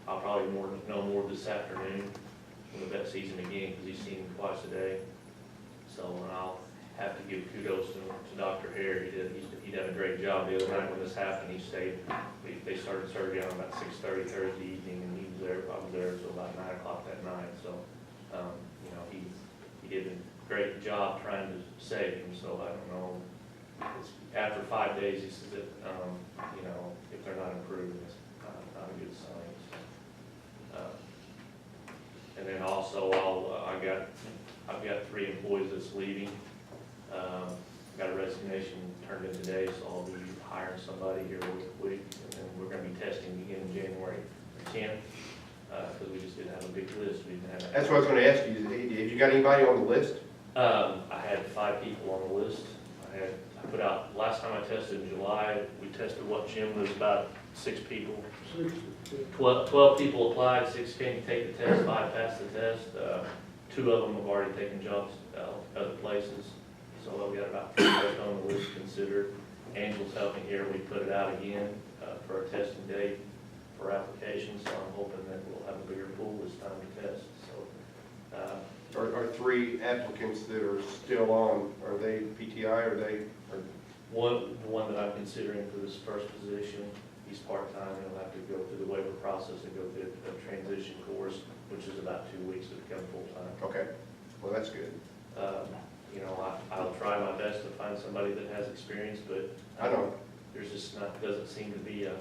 I'll probably know more this afternoon when the vet sees him again, because he's seen him twice a day. So, and I'll have to give kudos to Dr. Hare. He done a great job. The other night when this happened, he stayed, they started surgery on about 6:30 Thursday evening, and he was there, I was there until about 9 o'clock that night. So, you know, he did a great job trying to save him. So I don't know, after 5 days, he says that, you know, if they're not improving, it's not a good sign. And then also, I've got 3 employees that's leaving. Got a resignation turned in today, so I'll be hiring somebody here real quick, and then we're gonna be testing again in January 10th, because we just didn't have a big list. We didn't have. That's what I was gonna ask you, have you got anybody on the list? I had 5 people on the list. I put out, last time I tested in July, we tested what, Jim, was about 6 people. 12 people applied, 6 came to take the test, 5 passed the test. 2 of them have already taken jobs other places. So we got about 3 left on the list considered. Angel's helping here. We put it out again for a testing date for applications. So I'm hoping that we'll have a bigger pool this time to test. So Are 3 applicants that are still on, are they PTI, or they? the one that I'm considering for this first position, he's part-time. He'll have to go through the waiver process and go through a transition course, which is about 2 weeks to become full-time. Okay, well, that's good. You know, I'll try my best to find somebody that has experience, but I know. there's just doesn't seem to be a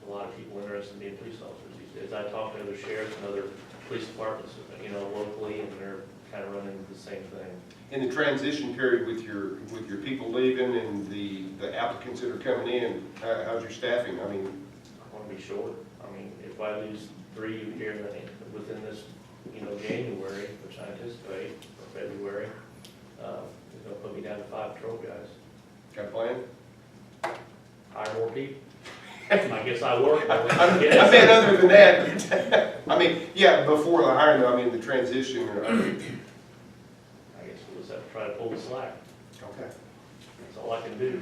lot of people interested in being police officers these days. I talk to other sheriffs and other police departments, you know, locally, and they're kind of running the same thing. In the transition period with your people leaving and the applicants that are coming in, how's your staffing? I mean, I want to be short. I mean, if I lose 3 here within this, you know, January, which I anticipate, or February, it's going to put me down to 5 patrol guys. got a plan? Hire more people. I guess I work. I mean, other than that, I mean, yeah, before the hiring, I mean, the transition, I mean. I guess we'll just have to try to pull the slack. Okay. That's all I can do.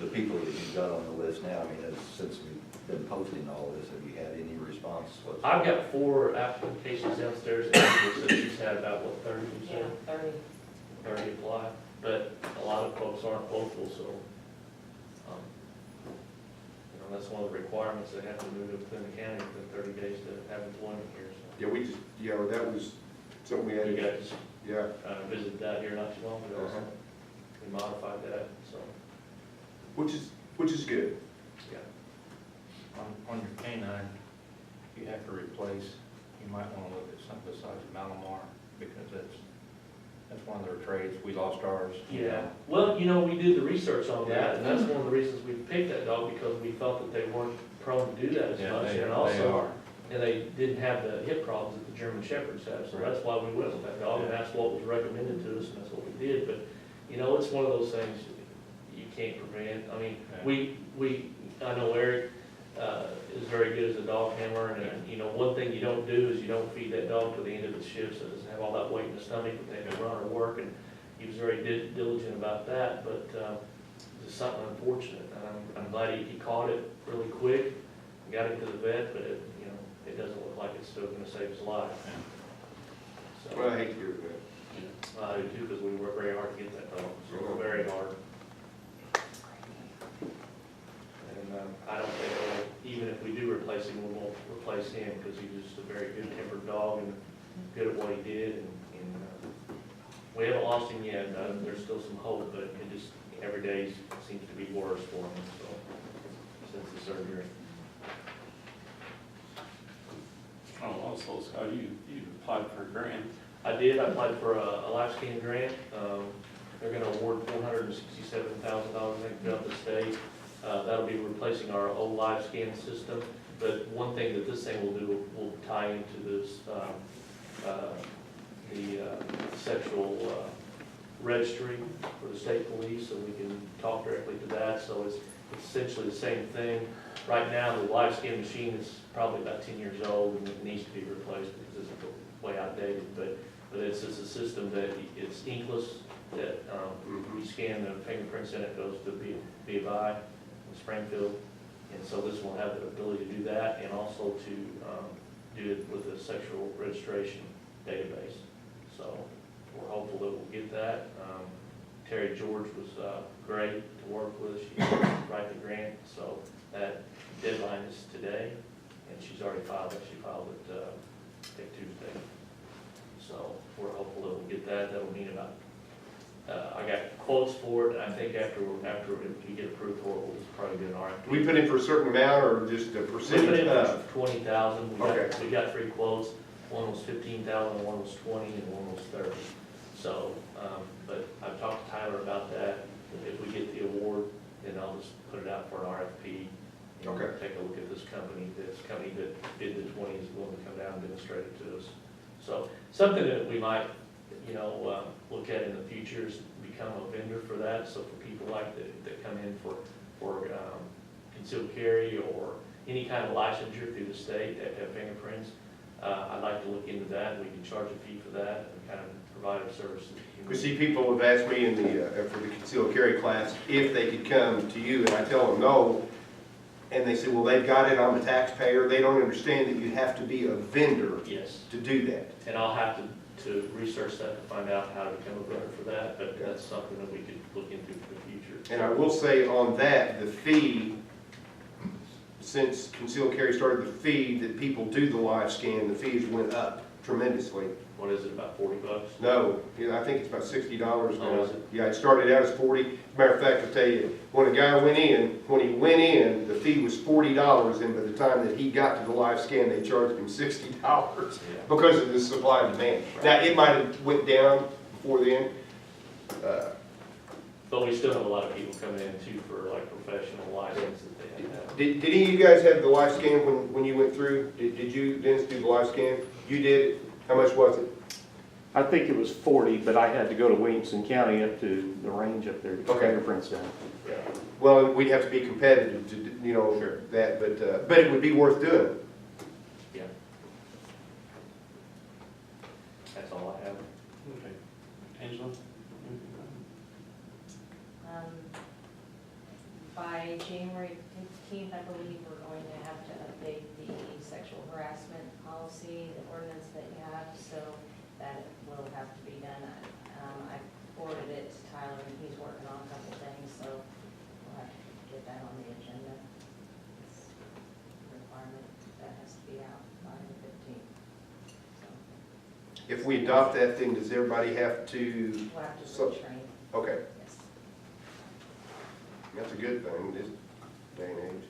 The people that you've got on the list now, I mean, since we've been posting all this, have you had any response whatsoever? I've got 4 applications downstairs, and she's had about, what, 30 or so? Yeah, 30. 30 apply, but a lot of folks aren't local, so, you know, that's one of the requirements. They have to move within the county within 30 days to have employment here, so. Yeah, that was something we had. You guys Yeah. visited that here not too long ago, so we modified that, so, Which is good. yeah. On your canine, you have to replace, you might want to look at something besides Malamar, because that's one of their trades. We lost ours. Yeah, well, you know, we did the research on that, and that's one of the reasons we picked that dog, because we felt that they weren't prone to do that as Yeah, much, they and are. also, and they didn't have the hip problems that the German Shepherds have, so that's why we went with that dog, and that's what was recommended to us, and that's what we did, but, you know, it's one of those things you can't prevent. I mean, I know Eric, is very good as a dog handler, and, you know, one thing you don't do is you don't feed that dog to the end of its shift, so it doesn't have all that weight in the stomach, but they can run or work, and he was very diligent about that, but, it's something unfortunate, and I'm glad he caught it really quick, got him to the vet, but it, you know, it doesn't look like it's still gonna save his life. Well, So, I hate to hear that. I do too, because we work very hard to get that dog, so very hard. And, I don't think, even if we do replace him, we won't replace him, because he's just a very good tempered dog and good at what he did, and we haven't lost him yet. There's still some hope, but it just, every day seems to be worse for him, so, since the surgery. Oh, also, Scott, you applied for a grant. I did. I applied for a LifeScan grant. They're going to award $467,000, I think, throughout the state. That'll be replacing our old LifeScan system. But one thing that this thing will do will tie into this, the sexual registry for the state police, so we can talk directly to that. So it's essentially the same thing. Right now, the LifeScan machine is probably about 10 years old, and it needs to be replaced because it's way outdated. But it's a system that it's inkless, that you scan the fingerprints in, it goes to B of I in Springfield, And so this will have the ability to do that and also to do it with a sexual registration database. So we're hopeful that we'll get that. Terry George was great to work with. She helped write the grant, so that deadline is today, and she's already filed it. She filed it, I think Tuesday. So we're hopeful that we'll get that. That'll mean about, I got quotes for it. I think after if we get approved for it, we'll just probably do an RFP. We put in for a certain amount or just a We put percentage in of? for 20,000. Okay. We got 3 quotes. One was 15,000, one was 20, and one was 30. So, but I've talked to Tyler about that. If we get the award, then I'll just put it out for an RFP. And Okay. take a look at this company. This company that did the 20 is willing to come down and demonstrate it to us. So something that we might, look at in the future is become a vendor for that. So for people like that come in for concealed carry or any kind of licensure through the state that have fingerprints, I'd like to look into that. We can charge a fee for that and kind of provide our services. We see people have asked me in for the concealed carry class if they could come to you, and I tell them no. And they say, well, they've got it, I'm a taxpayer. They don't understand that you have to be a vendor Yes, to do that. and I'll have to research that to find out how to become a vendor for that, but that's something that we could look into for the future. And I will say on that, the fee, since concealed carry started, the fee that people do the live scan, the fees went up tremendously. What is it, about $40? No, I think it's about $60 Oh, now. is it? Yeah, it started out as 40. Matter of fact, I'll tell you, when a guy went in, the fee was $40, and by the time that he got to the live scan, they charged him $60 Yeah. because of the supply and demand. Now, it might have went down before then. But we still have a lot of people coming in too for like professional license that they have. Did any of you guys have the live scan when you went through? Did you, Dennis, do the live scan? You did? How much was it? I think it was 40, but I had to go to Williamson County up to the range up there to get Okay. fingerprints done. Yeah. Well, we'd have to be competitive to, Sure. that, but it would be worth doing. Yeah. That's all I have. Okay. Angela? By January 15th, I believe, we're going to have to update the sexual harassment policy, the ordinance that you have, so that will have to be done. I forwarded it to Tyler, and he's working on a couple things, so we'll have to get that on the agenda. It's a requirement that has to be out by the 15th. So If we adopt that, then does everybody have to, we'll have to So- retrain, okay, yes. that's a good thing, this day and age.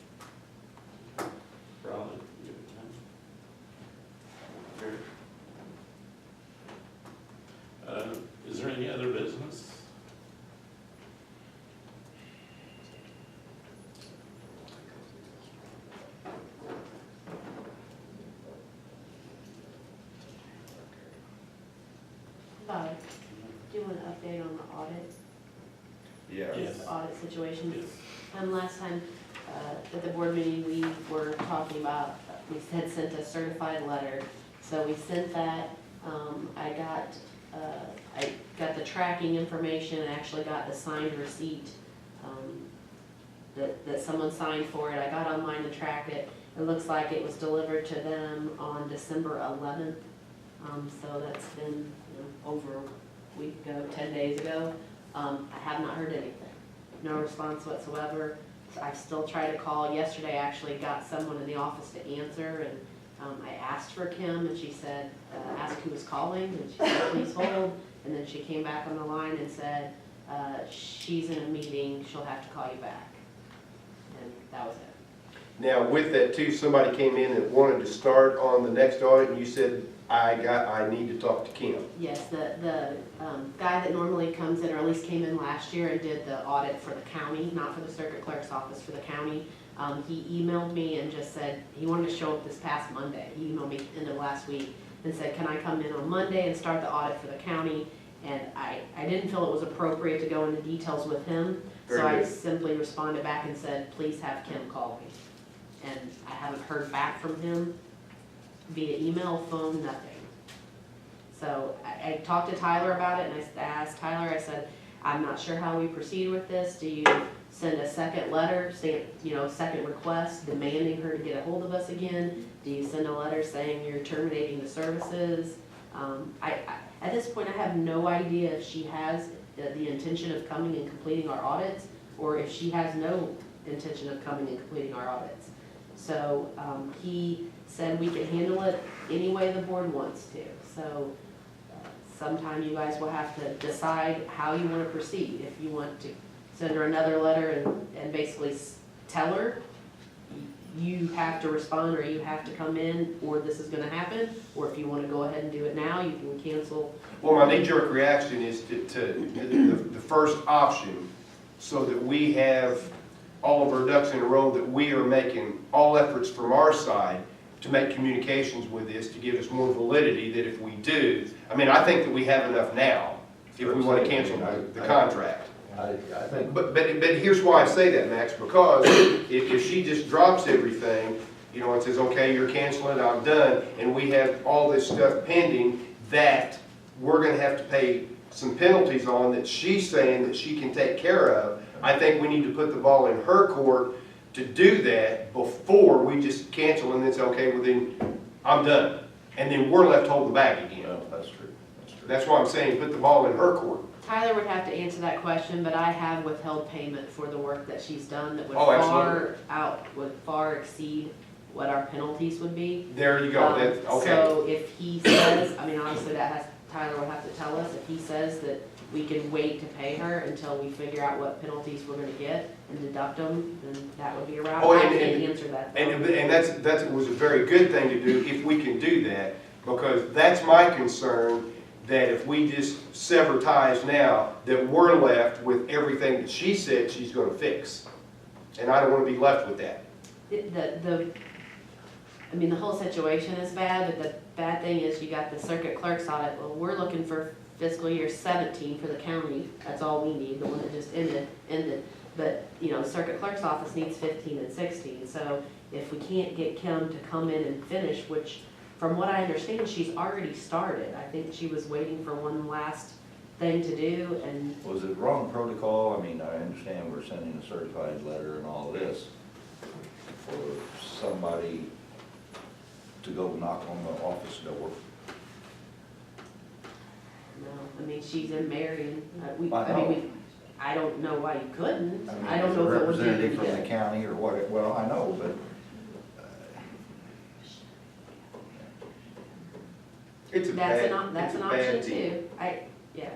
Raleigh? You have time? Jerry? Is there any other business? Do you want an update on the audit, Yeah. Yes. the audit situation? Yes. Last time, at the board meeting, we were talking about, we had sent a certified letter, so we sent that. I got the tracking information, and actually got the signed receipt, that someone signed for it. I got online and tracked it. It looks like it was delivered to them on December 11th. So that's been, over a week ago, 10 days ago. I have not heard anything. No response whatsoever. I've still tried to call. Yesterday, I actually got someone in the office to answer, and I asked for Kim, and she said, ask who was calling, and she said, please hold. And then she came back on the line and said, she's in a meeting, she'll have to call you back. And that was it. Now, with that too, somebody came in that wanted to start on the next audit, and you said, I need to talk to Kim. Yes, the guy that normally comes in, or at least came in last year and did the audit for the county, not for the circuit clerk's office, for the county, he emailed me and just said, he wanted to show up this past Monday. He emailed me end of last week and said, can I come in on Monday and start the audit for the county? And I didn't feel it was appropriate to go into details with him, so Very I good. simply responded back and said, please have Kim call me. And I haven't heard back from him via email, phone, nothing. So I talked to Tyler about it, and I asked Tyler, I said, I'm not sure how we proceed with this. Do you send a second letter, second request demanding her to get a hold of us again? Do you send a letter saying you're terminating the services? At this point, I have no idea if she has the intention of coming and completing our audits, or if she has no intention of coming and completing our audits. So, he said we can handle it any way the board wants to. So, sometime you guys will have to decide how you want to proceed. If you want to send her another letter and basically tell her, you have to respond, or you have to come in, or this is gonna happen, or if you wanna go ahead and do it now, you can cancel. Well, my knee-jerk reaction is the first option, so that we have all of our ducks in a row, that we are making all efforts from our side to make communications with this, to give us more validity, that if we do, I mean, I think that we have enough now, if we want to cancel the contract. I think, But here's why I say that, Max, because if she just drops everything, you know, and says, okay, you're canceling, I'm done, and we have all this stuff pending that we're gonna have to pay some penalties on, that she's saying that she can take care of, I think we need to put the ball in her court to do that before we just cancel and then say, okay, well then, I'm done. And then we're left holding the bag again. well, that's true, that's true. That's why I'm saying, put the ball in her court. Tyler would have to answer that question, but I have withheld payment for the work that she's done that would Oh, absolutely. would far exceed what our penalties would be. There you go, that's, okay. So if he says, I mean, honestly, Tyler will have to tell us, if he says that we can wait to pay her until we figure out what penalties we're gonna get and deduct them, then that would be a route. Oh, I and- can't answer that. though. And that was a very good thing to do, if we can do that, because that's my concern, that if we just sever ties now, that we're left with everything that she said she's gonna fix. And I don't wanna be left with that. I mean, the whole situation is bad, but the bad thing is you got the circuit clerk's audit. Well, we're looking for fiscal year 17 for the county. That's all we need, the one that just ended. But, you know, the circuit clerk's office needs 15 and 16. So if we can't get Kim to come in and finish, which from what I understand, she's already started. I think she was waiting for one last thing to do, and Was it wrong protocol? I mean, I understand we're sending a certified letter and all this for somebody to go knock on the office door. no, I mean, she's in Marion. I know. I don't know why you couldn't. I mean, I don't as know a if it would be. representative from the county or what, well, I know, but It's a That's bad, an it's a option bad deal. too. Yeah.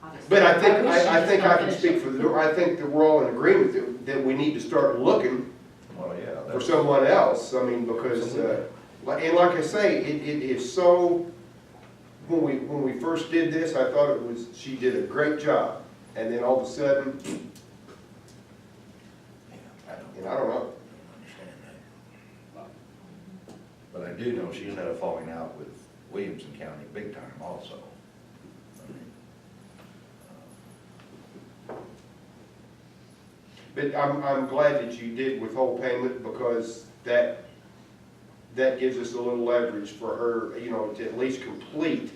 Obviously. But I think, wish she I was think gonna I can finish speak it. for the, I think that we're all in agreement that we need to start looking well, yeah. for that's- someone else, I mean, because, and like I say, it is so, when we first did this, I thought it was, she did a great job, and then all of a sudden, Yeah, I don't and I don't know. understand that. But I do know she's had a falling out with Williamson County big time also. I mean, But I'm glad that you did withhold payment, because that gives us a little leverage for her, you know, to at least complete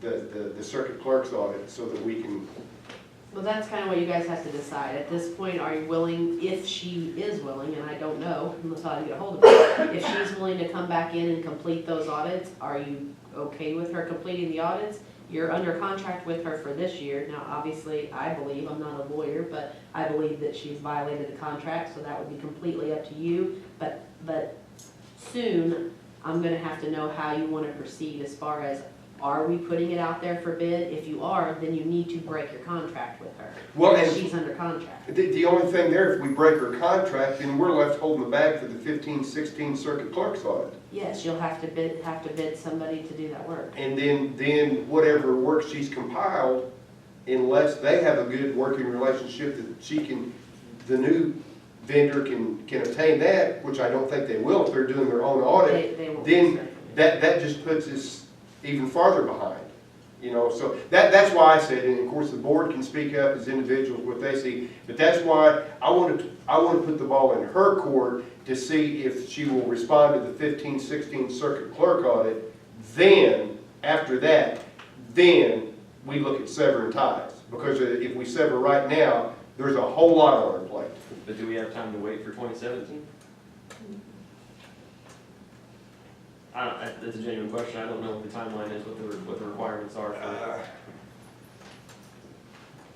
the circuit clerk's audit, so that we can, Well, that's kind of what you guys have to decide. At this point, are you willing, if she is willing, and I don't know, unless I get a hold of her, if she's willing to come back in and complete those audits, are you okay with her completing the audits? You're under contract with her for this year. Now, obviously, I believe, I'm not a lawyer, but I believe that she's violated the contract, so that would be completely up to you. But soon, I'm gonna have to know how you wanna proceed as far as, are we putting it out there for bid? If you are, then you need to break your contract with her. Well, and- She's under contract. the only thing there, if we break her contract, then we're left holding the bag for the 15-16 circuit clerk's audit. Yes, you'll have to bid somebody to do that work. And then whatever work she's compiled, unless they have a good working relationship that she can, the new vendor can obtain that, which I don't think they will if they're doing their own audit, They won't then certainly. that just puts us even farther behind. You know, so that's why I said, and of course the board can speak up as individuals what they see, but that's why I want to put the ball in her court to see if she will respond to the 15-16 circuit clerk audit. Then, after that, then we look at severing ties, Because if we sever right now, there's a whole lot on our plate. But do we have time to wait for 2017? That's a genuine question. I don't know what the timeline is, what the requirements are for.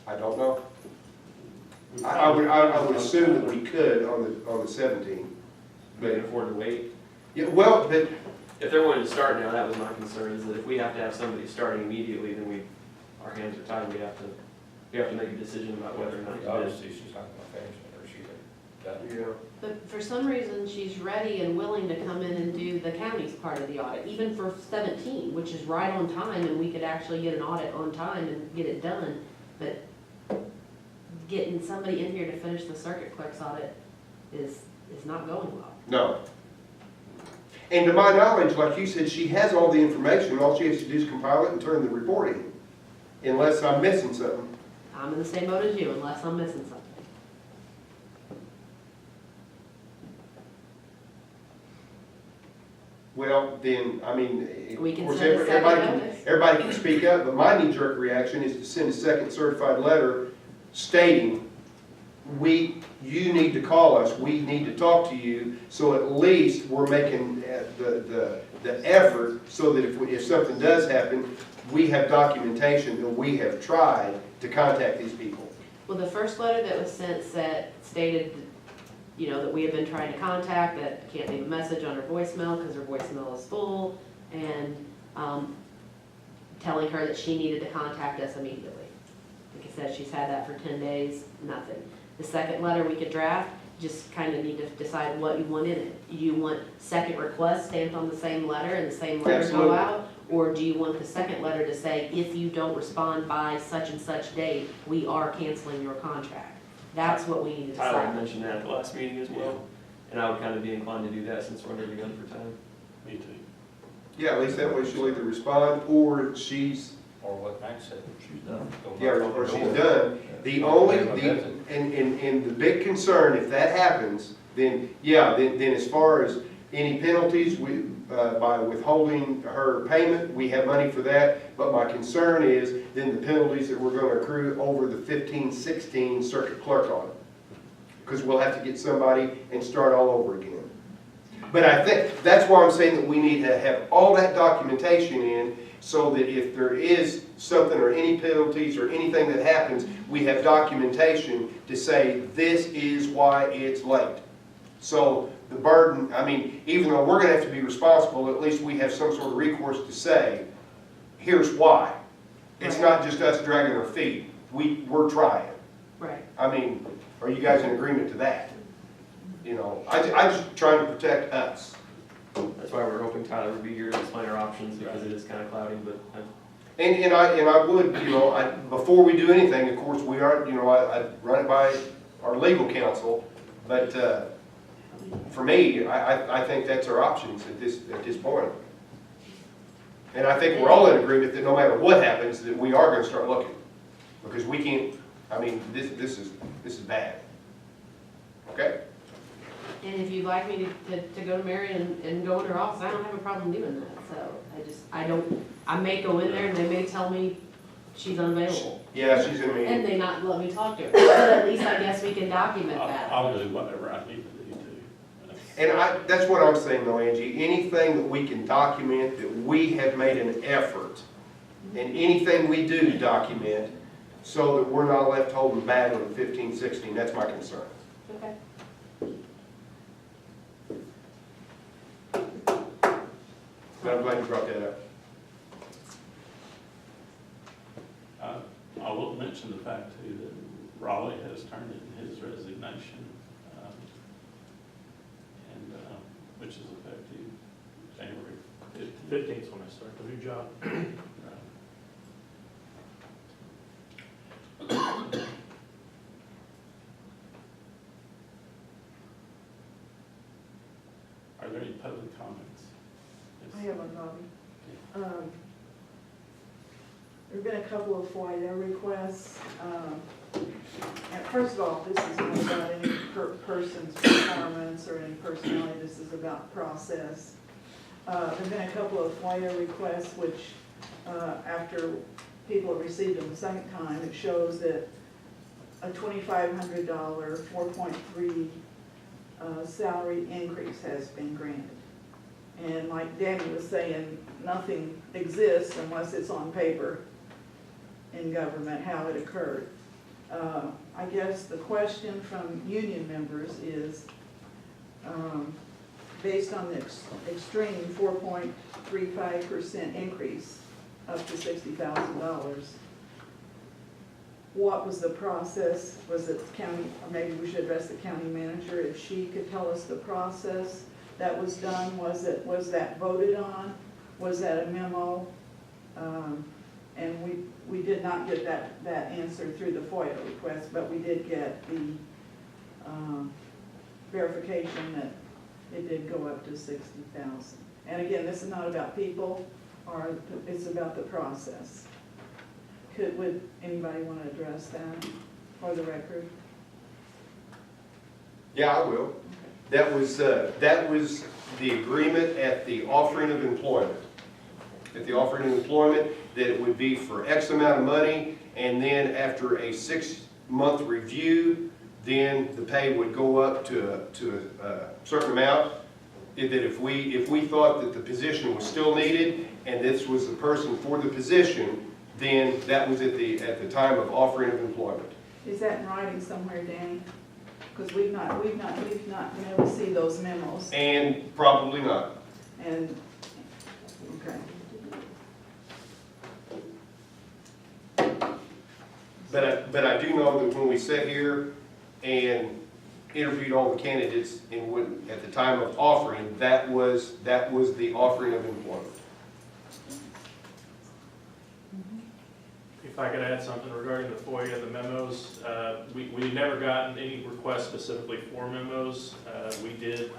I don't know. I would assume that we could on the 17. We can afford to wait. Yeah, well, but, If they're wanting to start now, that was my concern, is that if we have to have somebody starting immediately, then our hands are tied, we have to make a decision about whether or not to bid. Obviously, she's not gonna finish it, or she's done. yeah. But for some reason, she's ready and willing to come in and do the county's part of the audit, even for 17, which is right on time, and we could actually get an audit on time and get it done. But getting somebody in here to finish the circuit clerk's audit is not going well. No. And to my knowledge, like you said, she has all the information. All she has to do is compile it and turn the report in. Unless I'm missing something. I'm in the same boat as you, unless I'm missing something. Well, then, I mean, We of can course, send a second notice. everybody can speak up, but my knee-jerk reaction is to send a second certified letter stating, you need to call us, we need to talk to you, so at least we're making the effort so that if something does happen, we have documentation that we have tried to contact these people. Well, the first letter that was sent stated, that we have been trying to contact, that can't leave a message on her voicemail because her voicemail is full, and telling her that she needed to contact us immediately. Like I said, she's had that for 10 days, nothing. The second letter we could draft, just kind of need to decide what you want in it. Do you want second request stamped on the same letter and the same letter Absolutely. go out? Or do you want the second letter to say, if you don't respond by such and such date, we are canceling your contract? That's what we need to Tyler had decide. mentioned that at the last meeting as well, and I would kind of be inclined to do that since we're under the gun for time. Me too. Yeah, at least that way she'll either respond or she's, Or what Max said. She's done. Go yeah, knock on or the she's door. done. The only, and the big concern, if that happens, then, yeah, then as far as any penalties, by withholding her payment, we have money for that. But my concern is then the penalties that we're gonna accrue over the 15-16 circuit clerk audit. Because we'll have to get somebody and start all over again. But I think, that's why I'm saying that we need to have all that documentation in, so that if there is something or any penalties or anything that happens, we have documentation to say, this is why it's late. So the burden, I mean, even though we're gonna have to be responsible, at least we have some sort of recourse to say, here's why. It's not just us dragging our feet, we're trying. Right. I mean, are you guys in agreement to that? I just trying to protect us. That's why we're hoping Tyler would be here to explain our options, because it is kind of cloudy, but And I would, before we do anything, of course, we are, I run it by our legal counsel, but for me, I think that's our options at this point. And I think we're all in agreement that no matter what happens, that we are gonna start looking. Because we can't, I mean, this is bad. Okay? And if you'd like me to go to Mary and go in her office, I don't have a problem doing that. So I may go in there and they may tell me she's unavailable. Yeah, she's in a And meeting. they not let me talk to her. But at least I guess we can document that. I'll do whatever I need to do too. And that's what I'm saying though, Angie, anything that we can document that we have made an effort, and anything we do document, so that we're not left holding bad on 15-16, that's my concern. Okay. But I'm glad you brought that up. I will mention the fact too that Raleigh has turned in his resignation, which is effective January 15th. 15th is when I start the new job. Are there any public comments? I have one copy. There've been a couple of FOIA requests. And first of all, this is not about any person's performance or any personality, this is about process. There've been a couple of FOIA requests which, after people have received them the second time, it shows that a $2,500, 4.3 salary increase has been granted. And like Danny was saying, nothing exists unless it's on paper in government, how it occurred. I guess the question from union members is, based on the extreme 4.35% increase up to $60,000, what was the process? Was it county, or maybe we should address the county manager, if she could tell us the process that was done? Was that voted on? Was that a memo? And we did not get that answer through the FOIA request, but we did get the verification that it did go up to 60,000. And again, this is not about people, or it's about the process. Would anybody want to address that for the record? Yeah, I will. That was the agreement at the offering of employment. At the offering of employment, that it would be for X amount of money, and then after a 6-month review, then the pay would go up to a certain amount. That if we thought that the position was still needed, and this was the person for the position, then that was at the time of offering of employment. Is that in writing somewhere, Danny? Because we've not been able to see those memos. And probably not. And, okay. But I do know that when we sat here and interviewed all the candidates, and at the time of offering, that was the offering of employment. If I could add something regarding the FOIA, the memos, we never gotten any requests specifically for memos. We did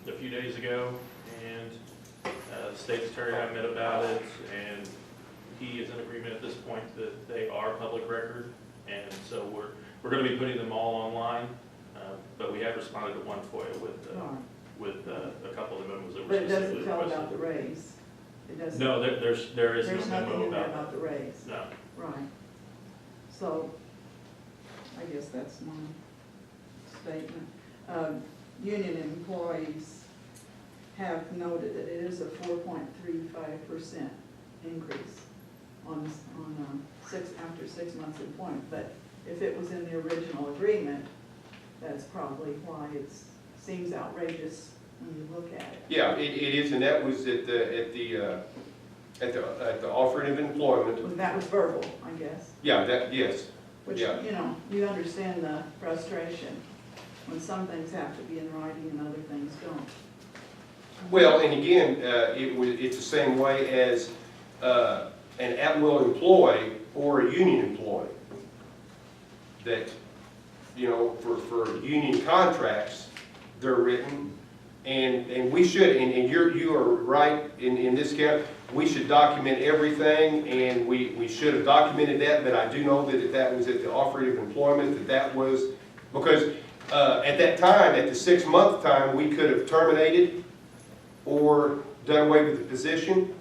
a few days ago, and the state attorney and I met about it, and he is in agreement at this point that they are public record, and so we're going to be putting them all online, but we have responded to one FOIA with a couple of the memos that were But it specifically doesn't tell requested. about the raise. It doesn't. No, there is There's no nothing memo in there about about the raise. No. Right. So, I guess that's my statement. Union employees have noted that it is a 4.35% increase after 6 months employment. But if it was in the original agreement, that's probably why it seems outrageous when you look at it. Yeah, it is, and that was at the offering of employment. Well, that was verbal, I guess. Yeah, yes. Which, Yeah. you understand the frustration when some things have to be in writing and other things don't. Well, and again, it's the same way as an at-will employee or a union employee. That, for union contracts, they're written, and we should, and you are right in this case, we should document everything, and we should have documented that, but I do know that was at the offering of employment, that was, because at that time, at the 6-month time, we could have terminated or done away with the position,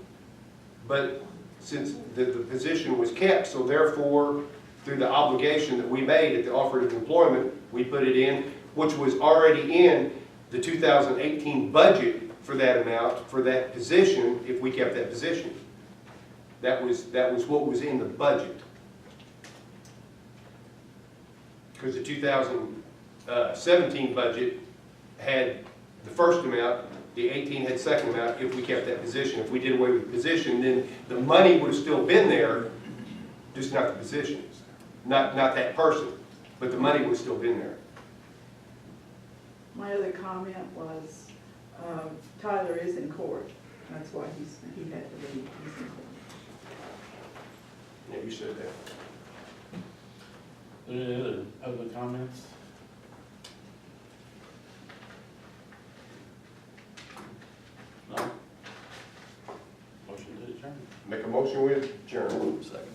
but since the position was kept, so therefore, through the obligation that we made at the offering of employment, we put it in, which was already in the 2018 budget for that amount, for that position, if we kept that position. That was what was in the budget. Because the 2017 budget had the first amount, the 18 had second amount if we kept that position. If we did away with the position, then the money would have still been there, just not the position. Not that person, but the money would have still been there. My other comment was, Tyler is in court. That's why he had to leave. He's in court. Yeah, you said that. Any other comments? No? Motion to adjourn. Make a motion with adjourn. Second.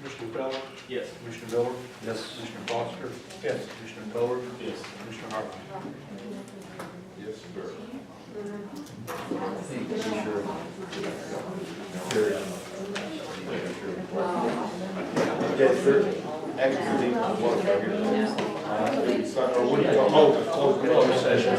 Commissioner Fellows? Yes. Commissioner Miller? Yes. Commissioner Foster? Yes. Commissioner Colbert? Yes. Commissioner Harbison? Yes, sir. Actually, it's not, or what do you, oh, close session.